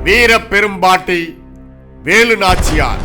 வீர பெரும்பாட்டி வேலு நாச்சியார்.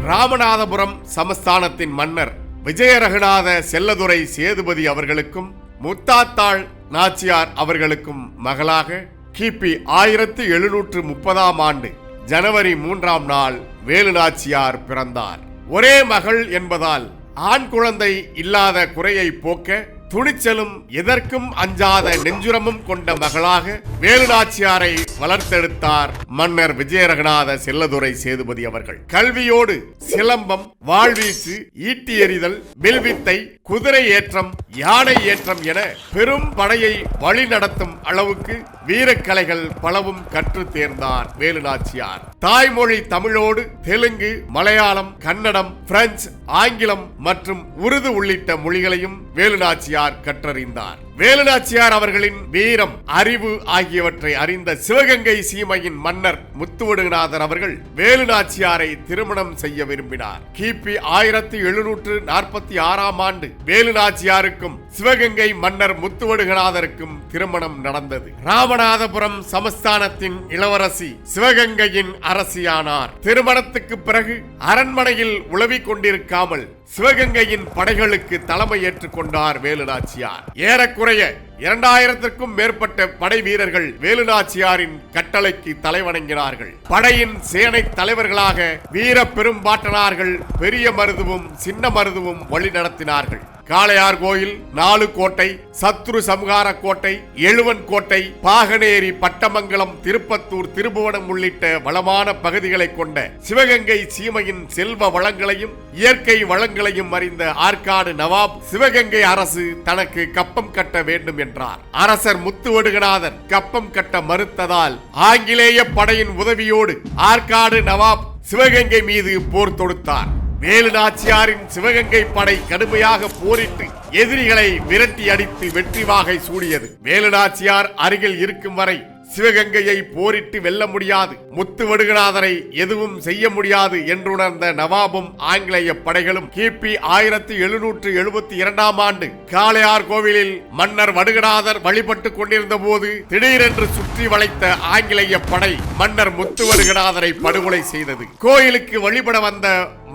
ராமநாதபுரம் சமஸ்தானத்தின் மன்னர் விஜயரகுநாத செல்லதுரை சேதுபதி அவர்களுக்கும் முத்தாத்தாள் நாச்சியார் அவர்களுக்கும் மகளாக கிபி 1730 ஆண்டு ஜனவரி 3ஆம் நாள் வேலு நாச்சியார் பிறந்தார். ஒரே மகள் என்பதால் ஆண் குழந்தை இல்லாத குறையை போக்க துணிச்சலும் எதற்கும் அஞ்சாத நெஞ்சுரமும் கொண்ட மகளாக வேலு நாச்சியாரை வளர்த்தெடுத்தார் மன்னர் விஜயரகுநாத செல்லதுரை சேதுபதி அவர்கள். கல்வியோடு சிலம்பம், வாழ்வீச்சு, ஈட்டி எறிதல், வில்வித்தை, குதிரை ஏற்றம், யானை ஏற்றம் என பெரும் படையை வழி நடத்தும் அளவுக்கு வீரக்கலைகள் பலவும் கற்று தேர்ந்தார் வேலு நாச்சியார். தாய்மொழி தமிழோடு தெலுங்கு, மலையாளம், கன்னடம், பிரெஞ்சு, ஆங்கிலம் மற்றும் உருது உள்ளிட்ட மொழிகளையும் வேலு நாச்சியார் கற்றறிந்தார். வேலு நாச்சியார் அவர்களின் வீரம், அறிவு ஆகியவற்றை அறிந்த சிவகங்கை சீமையின் மன்னர் முத்துவடுகநாதர் அவர்கள் வேலு நாச்சியாரை திருமணம் செய்ய விரும்பினார். கிபி 1746 ஆண்டு வேலு நாச்சியாருக்கும் சிவகங்கை மன்னர் முத்துவடுகநாதருக்கும் திருமணம் நடந்தது. ராமநாதபுரம் சமஸ்தானத்தின் இளவரசி சிவகங்கையின் அரசியானார். திருமணத்துக்கு பிறகு அரண்மனையில் உலவிக் கொண்டிருக்காமல் சிவகங்கையின் படைகளுக்கு தலைமை ஏற்றுக்கொண்டார் வேலு நாச்சியார். ஏறக்குறைய 2000க்கும் மேற்பட்ட படை வீரர்கள் வேலு நாச்சியாரின் கட்டளைக்கு தலைவணங்கினார்கள். படையின் சேனை தலைவர்களாக வீர பெரும்பாட்டனார்கள் பெரிய மருதுவும் சின்ன மருதுவும் வழி நடத்தினார்கள். காளையார் கோயில், 4 கோட்டை, சத்ரு சம்ஹார கோட்டை, எழுவன் கோட்டை, பாகனேரி, பட்டமங்கலம், திருப்பத்தூர், திருபுவனம் உள்ளிட்ட வளமான பகுதிகளை கொண்ட சிவகங்கை சீமையின் செல்வ வளங்களையும் இயற்கை வளங்களையும் அறிந்த ஆற்காடு நவாப் சிவகங்கை அரசு தனக்கு கப்பம் கட்ட வேண்டும் என்றார். அரசர் முத்துவடுகநாதர் கப்பம் கட்ட மறுத்ததால் ஆங்கிலேய படையின் உதவியோடு ஆற்காடு நவாப் சிவகங்கை மீது போர் தொடுத்தார். வேலு நாச்சியாரின் சிவகங்கை படை கடுமையாக போரிட்டு எதிரிகளை விரட்டி அடித்து வெற்றி வாகை சூடியது. வேலு நாச்சியார் அருகில் இருக்கும் வரை சிவகங்கையை போரிட்டு வெல்ல முடியாது, முத்துவடுகநாதரை எதுவும் செய்ய முடியாது என்றுணர்ந்த நவாபும் ஆங்கிலேய படைகளும் கிபி 1772 ஆண்டு காளையார் கோவிலில் மன்னர் வடுகநாதர் வழிபட்டு கொண்டிருந்த போது திடீரென்று சுற்றி வளைத்த ஆங்கிலேய படை மன்னர் முத்துவடுகநாதரை படுகொலை செய்தது. கோயிலுக்கு வழிபட வந்த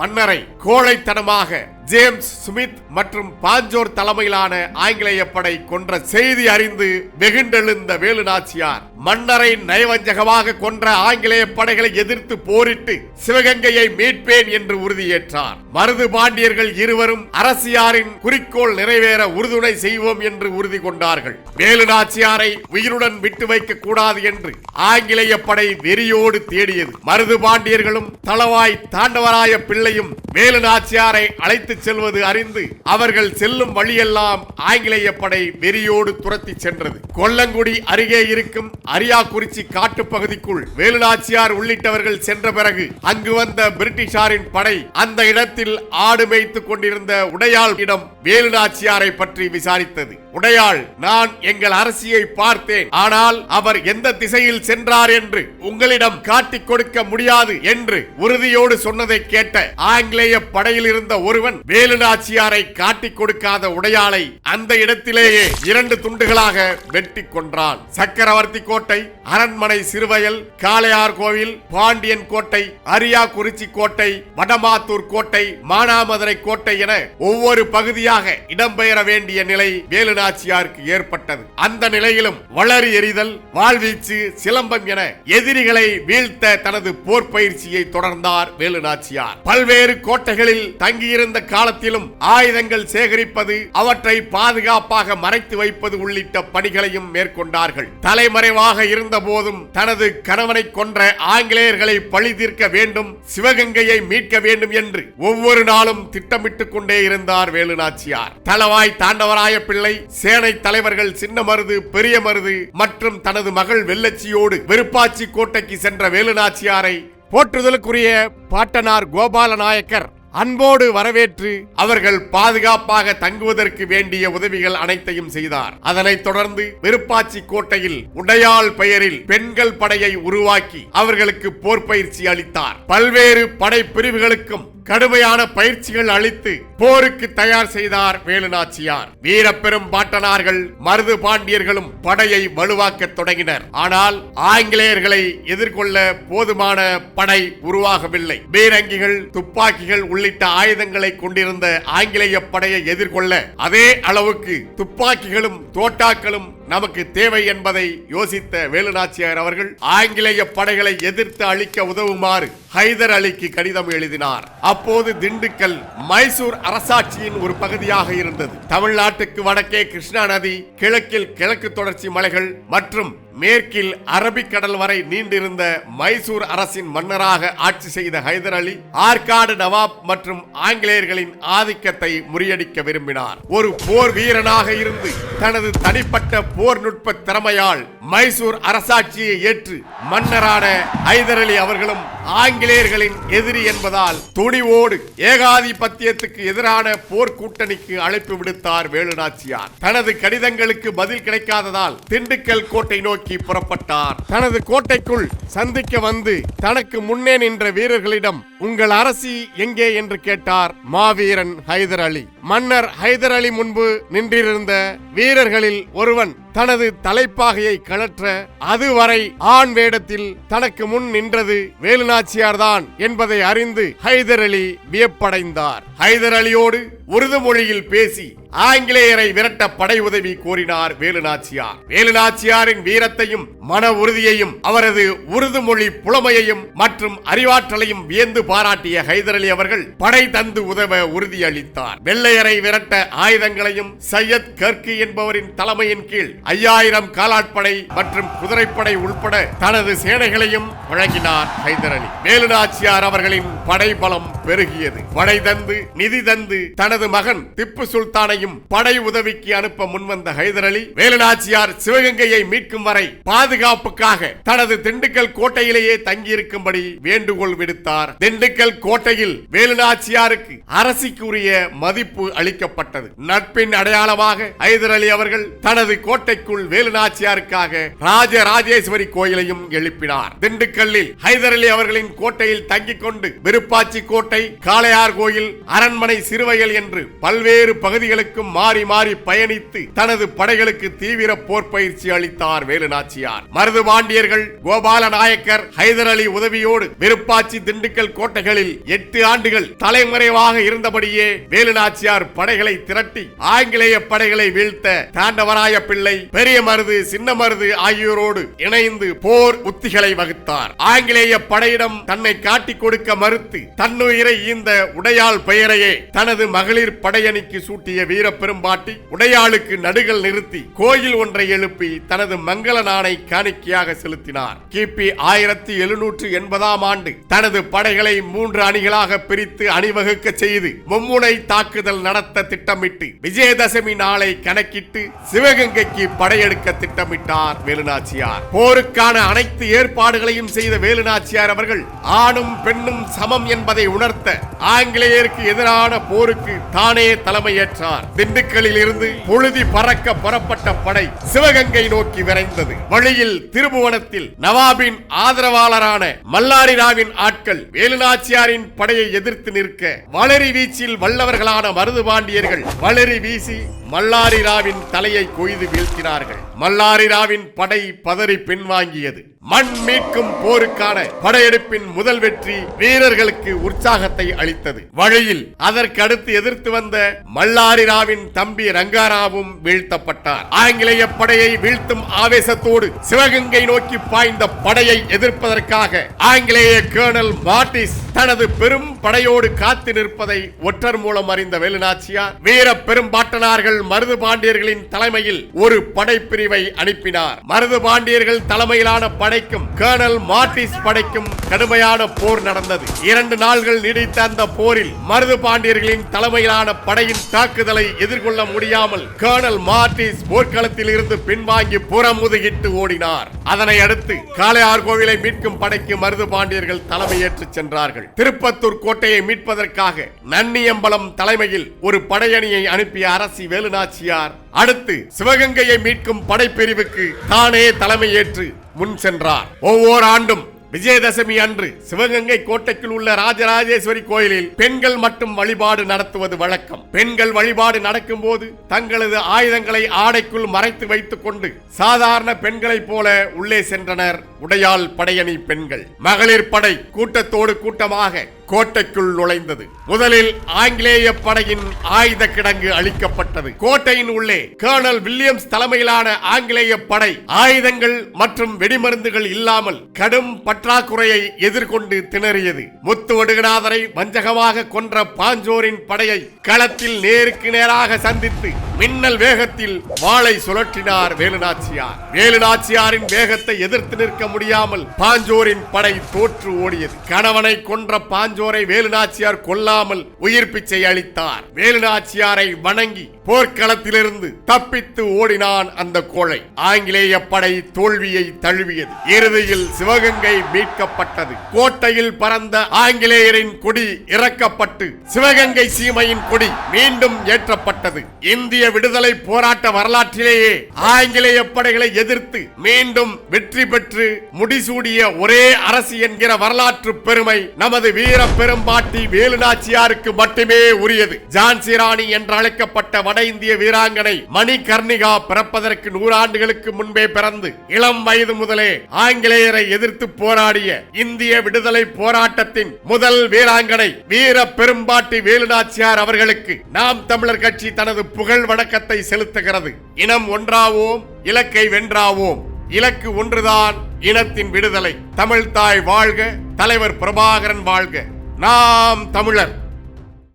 மன்னரை கோழைத்தனமாக ஜேம்ஸ் ஸ்மித் மற்றும் பாஞ்சோர் தலைமையிலான ஆங்கிலேய படை கொன்ற செய்தி அறிந்து வெகுண்டெழுந்த வேலு நாச்சியார் மன்னரை நயவஞ்சகமாக கொன்ற ஆங்கிலேய படைகளை எதிர்த்து போரிட்டு சிவகங்கையை மீட்பேன் என்று உறுதியேற்றார். மருது பாண்டியர்கள் இருவரும் அரசியாரின் குறிக்கோள் நிறைவேற உறுதுணை செய்வோம் என்று உறுதி கொண்டார்கள். வேலு நாச்சியாரை உயிருடன் விட்டு வைக்க கூடாது என்று ஆங்கிலேய படை வெறியோடு தேடியது. மருது பாண்டியர்களும் தளவாய் தாண்டவராய பிள்ளையும் வேலு நாச்சியாரை அழைத்து செல்வது அறிந்து அவர்கள் செல்லும் வழியெல்லாம் ஆங்கிலேய படை வெறியோடு துரத்தி சென்றது. கொல்லங்குடி அருகே இருக்கும் அரியாக்குறிச்சி காட்டு பகுதிக்குள் வேலு நாச்சியார் உள்ளிட்டவர்கள் சென்ற பிறகு அங்கு வந்த பிரிட்டிஷாரின் படை அந்த இடத்தில் ஆடு மேய்த்துக் கொண்டிருந்த உடையாள் இடம் வேலு நாச்சியாரை பற்றி விசாரித்தது. உடையாள், நான் எங்கள் அரசியை பார்த்தேன், ஆனால் அவர் எந்த திசையில் சென்றார் என்று உங்களிடம் காட்டிக் கொடுக்க முடியாது என்று உறுதியோடு சொன்னதை கேட்ட ஆங்கிலேய படையில் இருந்த ஒருவன் வேலு நாச்சியாரை காட்டிக் கொடுக்காத உடையாளை அந்த இடத்திலேயே 2 துண்டுகளாக வெட்டி கொன்றான். சக்கரவர்த்தி கோட்டை, அரண்மனை சிறுவயல், காளையார் கோவில், பாண்டியன் கோட்டை, அரியாக்குறிச்சி கோட்டை, வடமாத்தூர் கோட்டை, மானாமதுரை கோட்டை என ஒவ்வொரு பகுதியாக இடம்பெயர வேண்டிய நிலை வேலு நாச்சியாருக்கு ஏற்பட்டது. அந்த நிலையிலும் வளரி எறிதல், வாழ்வீச்சு, சிலம்பம் என எதிரிகளை வீழ்த்த தனது போர் பயிற்சியை தொடர்ந்தார் வேலு நாச்சியார். பல்வேறு கோட்டைகளில் தங்கியிருந்த காலத்திலும் ஆயுதங்கள் சேகரிப்பது, அவற்றை பாதுகாப்பாக மறைத்து வைப்பது உள்ளிட்ட பணிகளையும் மேற்கொண்டார்கள். தலைமறைவாக இருந்த போதும் தனது கணவனை கொன்ற ஆங்கிலேயர்களை பழி தீர்க்க வேண்டும், சிவகங்கையை மீட்க வேண்டும் என்று ஒவ்வொரு நாளும் திட்டமிட்டுக் கொண்டே இருந்தார் வேலு நாச்சியார். தளவாய் தாண்டவராய பிள்ளை, சேனை தலைவர்கள் சின்ன மருது, பெரிய மருது மற்றும் தனது மகள் வெள்ளச்சியோடு விருப்பாச்சி கோட்டைக்கு சென்ற வேலு நாச்சியாரை போற்றுதலுக்குரிய பாட்டனார் கோபால நாயக்கர் அன்போடு வரவேற்று அவர்கள் பாதுகாப்பாக தங்குவதற்கு வேண்டிய உதவிகள் அனைத்தையும் செய்தார். அதனைத் தொடர்ந்து விருப்பாச்சி கோட்டையில் உடையாள் பெயரில் பெண்கள் படையை உருவாக்கி அவர்களுக்கு போர் பயிற்சி அளித்தார். பல்வேறு படை பிரிவுகளுக்கும் கடுமையான பயிற்சிகள் அளித்து போருக்கு தயார் செய்தார் வேலுநாச்சியார். வீரப்பெரும் பாட்டனார்கள் மருது பாண்டியர்களும் படையை வலுவாக்க தொடங்கினர். ஆனால் ஆங்கிலேயர்களை எதிர்கொள்ள போதுமான படை உருவாகவில்லை. பீரங்கிகள், துப்பாக்கிகள் உள்ளிட்ட ஆயுதங்களை கொண்டிருந்த ஆங்கிலேய படையை எதிர்கொள்ள அதே அளவுக்கு துப்பாக்கிகளும் தோட்டாக்களும் நமக்கு தேவை என்பதை யோசித்த வேலுநாச்சியார் அவர்கள் ஆங்கிலேய படைகளை எதிர்த்து அளிக்க உதவுமாறு ஹைதர் அலிக்கு கடிதம் எழுதினார். அப்போது திண்டுக்கல் மைசூர் அரசாட்சியின் ஒரு பகுதியாக இருந்தது. தமிழ்நாட்டுக்கு வடக்கே கிருஷ்ணா நதி, கிழக்கில் கிழக்கு தொடர்ச்சி மலைகள் மற்றும் மேற்கில் அரபிக்கடல் வரை நீண்டிருந்த மைசூர் அரசின் மன்னராக ஆட்சி செய்த ஹைதர் அலி ஆற்காடு நவாப் மற்றும் ஆங்கிலேயர்களின் ஆதிக்கத்தை முறியடிக்க விரும்பினார். ஒரு போர் வீரனாக இருந்து தனது தனிப்பட்ட போர் நுட்ப திறமையால் மைசூர் அரசாட்சியை ஏற்று மன்னரான ஹைதர் அலி அவர்களும் ஆங்கிலேயர்களின் எதிரி என்பதால் துணிவோடு ஏகாதிபத்தியத்துக்கு எதிரான போர் கூட்டணிக்கு அழைப்பு விடுத்தார் வேலுநாச்சியார். தனது கடிதங்களுக்கு பதில் கிடைக்காததால் திண்டுக்கல் கோட்டை நோக்கி புறப்பட்டார். தனது கோட்டைக்குள் சந்திக்க வந்து தனக்கு முன்னே நின்ற வீரர்களிடம் உங்கள் அரசி எங்கே என்று கேட்டார் மாவீரன் ஹைதர் அலி. மன்னர் ஹைதர் அலி முன்பு நின்றிருந்த வீரர்களில் ஒருவன் தனது தலைப்பாகையை கழற்ற அதுவரை ஆண் வேடத்தில் தனக்கு முன் நின்றது வேலுநாச்சியார் தான் என்பதை அறிந்து ஹைதர் அலி வியப்படைந்தார். ஹைதர் அலியோடு உருது மொழியில் பேசி ஆங்கிலேயரை விரட்ட படை உதவி கோரினார் வேலுநாச்சியார். வேலுநாச்சியாரின் வீரத்தையும் மன உறுதியையும் அவரது உருது மொழி புலமையையும் மற்றும் அறிவாற்றலையும் வியந்து பாராட்டிய ஹைதர் அலி அவர்கள் படை தந்து உதவ உறுதியளித்தார். வெள்ளையரை விரட்ட ஆயுதங்களையும் சையத் கர்கி என்பவரின் தலைமையின் கீழ் 5000 காலாட்படை மற்றும் குதிரைப்படை உள்பட தனது சேனைகளையும் வழங்கினார் ஹைதர் அலி. வேலுநாச்சியார் அவர்களின் படை பலம் பெருகியது. படை தந்து நிதி தந்து தனது மகன் திப்பு சுல்தானை படை உதவிக்கு அனுப்ப முன்வந்த ஹைதர் அலி வேலுநாச்சியார் சிவகங்கையை மீட்கும் வரை பாதுகாப்புக்காக தனது திண்டுக்கல் கோட்டையிலேயே தங்கியிருக்கும்படி வேண்டுகோள் விடுத்தார். திண்டுக்கல் கோட்டையில் வேலுநாச்சியாருக்கு அரசிக்குரிய மதிப்பு அளிக்கப்பட்டது. நட்பின் அடையாளமாக ஹைதர் அலி அவர்கள் தனது கோட்டைக்குள் வேலுநாச்சியாருக்காக ராஜராஜேஸ்வரி கோயிலையும் எழுப்பினார். திண்டுக்கல்லில் ஹைதர் அலி அவர்களின் கோட்டையில் தங்கிக் கொண்டு விருப்பாச்சி கோட்டை, காளையார் கோயில், அரண்மனை, சிறுவயல் என்று பல்வேறு பகுதிகளுக்கு மாறி மாறி பயணித்து தனது படைகளுக்கு தீவிர போர் பயிற்சி அளித்தார் வேலுநாச்சியார். மருது பாண்டியர்கள், கோபால நாயக்கர், ஹைதர் அலி உதவியோடு விருப்பாச்சி, திண்டுக்கல் கோட்டைகளில் 8 ஆண்டுகள் தலைமறைவாக இருந்தபடியே வேலுநாச்சியார் படைகளை திரட்டி ஆங்கிலேய படைகளை வீழ்த்த தாண்டவராய பிள்ளை, பெரிய மருது, சின்ன மருது ஆகியோரோடு இணைந்து போர் உத்திகளை வகுத்தார். ஆங்கிலேய படையிடம் தன்னை காட்டிக் கொடுக்க மறுத்து தன்னுயிரை ஈந்த உடையாள் பெயரையே தனது மகளிர் படையணிக்கு சூட்டிய வீரப்பெரும்பாட்டி உடையாளுக்கு நடுகள் நிறுத்தி கோயில் ஒன்றை எழுப்பி தனது மங்கள நாணை காணிக்கையாக செலுத்தினார். கிபி 1780 ஆண்டு தனது படைகளை 3 அணிகளாக பிரித்து அணிவகுக்க செய்து மும்முனை தாக்குதல் நடத்த திட்டமிட்டு விஜயதசமி நாளை கணக்கிட்டு சிவகங்கைக்கு படையெடுக்க திட்டமிட்டார் வேலுநாச்சியார். போருக்கான அனைத்து ஏற்பாடுகளையும் செய்த வேலுநாச்சியார் அவர்கள் ஆணும் பெண்ணும் சமம் என்பதை உணர்த்த ஆங்கிலேயருக்கு எதிரான போருக்கு தானே தலைமையேற்றார். திண்டுக்கல்லில் இருந்து பொழுதி பறக்க புறப்பட்ட படை சிவகங்கை நோக்கி விரைந்தது. வழியில் திருபுவனத்தில் நவாபின் ஆதரவாளரான மல்லாரி ராவின் ஆட்கள் வேலுநாச்சியாரின் படையை எதிர்த்து நிற்க வளரி வீச்சில் வல்லவர்களான மருது பாண்டியர்கள் வளரி வீசி மல்லாரி ராவின் தலையை கொய்து வீழ்த்தினார்கள். மல்லாரி ராவின் படை பதறி பின்வாங்கியது. மண் மீட்கும் போருக்கான படையெடுப்பின் முதல் வெற்றி வீரர்களுக்கு உற்சாகத்தை அளித்தது. வழியில் அதற்கு அடுத்து எதிர்த்து வந்த மல்லாரி ராவின் தம்பி ரங்காராவும் வீழ்த்தப்பட்டார். ஆங்கிலேய படையை வீழ்த்தும் ஆவேசத்தோடு சிவகங்கை நோக்கி பாய்ந்த படையை எதிர்ப்பதற்காக ஆங்கிலேய கர்னல் மார்டிஸ் தனது பெரும் படையோடு காத்து நிற்பதை ஒற்றர் மூலம் அறிந்த வேலுநாச்சியார் வீர பெரும்பாட்டனார்கள் மருது பாண்டியர்களின் தலைமையில் ஒரு படைப்பிரிவை அனுப்பினார். மருது பாண்டியர்கள் தலைமையிலான படைக்கும் கர்னல் மார்டிஸ் படைக்கும் கடுமையான போர் நடந்தது. 2 நாள்கள் நீடித்த அந்த போரில் மருது பாண்டியர்களின் தலைமையிலான படையின் தாக்குதலை எதிர்கொள்ள முடியாமல் கர்னல் மார்டிஸ் போர்க்களத்தில் இருந்து பின்வாங்கி புறமுதுகிட்டு ஓடினார். அதனை அடுத்து காளையார் கோவிலை மீட்கும் படைக்கு மருது பாண்டியர்கள் தலைமையேற்று சென்றார்கள். திருப்பத்தூர் கோட்டையை மீட்பதற்காக நன்னியம்பலம் தலைமையில் ஒரு படையணியை அனுப்பிய அரசி வேலுநாச்சியார் அடுத்து சிவகங்கையை மீட்கும் படைப்பிரிவுக்கு தானே தலைமையேற்று முன் சென்றார். ஒவ்வொரு ஆண்டும் விஜயதசமி அன்று சிவகங்கை கோட்டைக்குள் உள்ள ராஜராஜேஸ்வரி கோயிலில் பெண்கள் மட்டும் வழிபாடு நடத்துவது வழக்கம். பெண்கள் வழிபாடு நடக்கும் போது தங்களது ஆயுதங்களை ஆடைக்குள் மறைத்து வைத்துக் கொண்டு சாதாரண பெண்களைப் போல உள்ளே சென்றனர் உடையாள் படையணி பெண்கள். மகளிர் படை கூட்டத்தோடு கூட்டமாக கோட்டைக்குள் நுழைந்தது. முதலில் ஆங்கிலேய படையின் ஆயுத கிடங்கு அளிக்கப்பட்டது. கோட்டையின் உள்ளே கர்னல் வில்லியம்ஸ் தலைமையிலான ஆங்கிலேய படை ஆயுதங்கள் மற்றும் வெடிமருந்துகள் இல்லாமல் கடும் பற்றாக்குறையை எதிர்கொண்டு திணறியது. முத்துவடுகநாதரை வஞ்சகமாக கொன்ற பாஞ்சோரின் படையை களத்தில் நேருக்கு நேராக சந்தித்து மின்னல் வேகத்தில் வாளை சுழற்றினார் வேலுநாச்சியார். வேலுநாச்சியாரின் வேகத்தை எதிர்த்து நிற்க முடியாமல் பாஞ்சோரின் படை தோற்று ஓடியது. கணவனை கொன்ற பாஞ்சோரை வேலுநாச்சியார் கொல்லாமல் உயிர் பிச்சை அளித்தார். வேலுநாச்சியாரை வணங்கி போர்க்களத்திலிருந்து தப்பித்து ஓடினான் அந்த கோழை. ஆங்கிலேய படை தோல்வியை தழுவியது. இறுதியில் சிவகங்கை மீட்கப்பட்டது. கோட்டையில் பறந்த ஆங்கிலேயரின் கொடி இறக்கப்பட்டு சிவகங்கை சீமையின் கொடி மீண்டும் ஏற்றப்பட்டது. இந்திய விடுதலை போராட்ட வரலாற்றிலேயே ஆங்கிலேய படைகளை எதிர்த்து மீண்டும் வெற்றி பெற்று முடிசூடிய ஒரே அரசு என்கிற வரலாற்று பெருமை நமது வீர பெரும்பாட்டி வேலுநாச்சியாருக்கு மட்டுமே உரியது. ஜான்சி ராணி என்று அழைக்கப்பட்ட வட இந்திய வீராங்கனை மணிகர்ணிகா பிறப்பதற்கு 100 ஆண்டுகளுக்கு முன்பே பிறந்து இளம் வயது முதலே ஆங்கிலேயரை எதிர்த்து போராடிய இந்திய விடுதலை போராட்டத்தின் முதல் வீராங்கனை வீர பெரும்பாட்டி வேலுநாச்சியார் அவர்களுக்கு நாம் தமிழர் கட்சி தனது புகழ் வணக்கத்தை செலுத்துகிறது. இனம் ஒன்றாவோம், இலக்கை வென்றாவோம். இலக்கு ஒன்றுதான், இனத்தின் விடுதலை. தமிழ் தாய் வாழ்க, தலைவர் பிரபாகரன் வாழ்க. நாம் தமிழர்.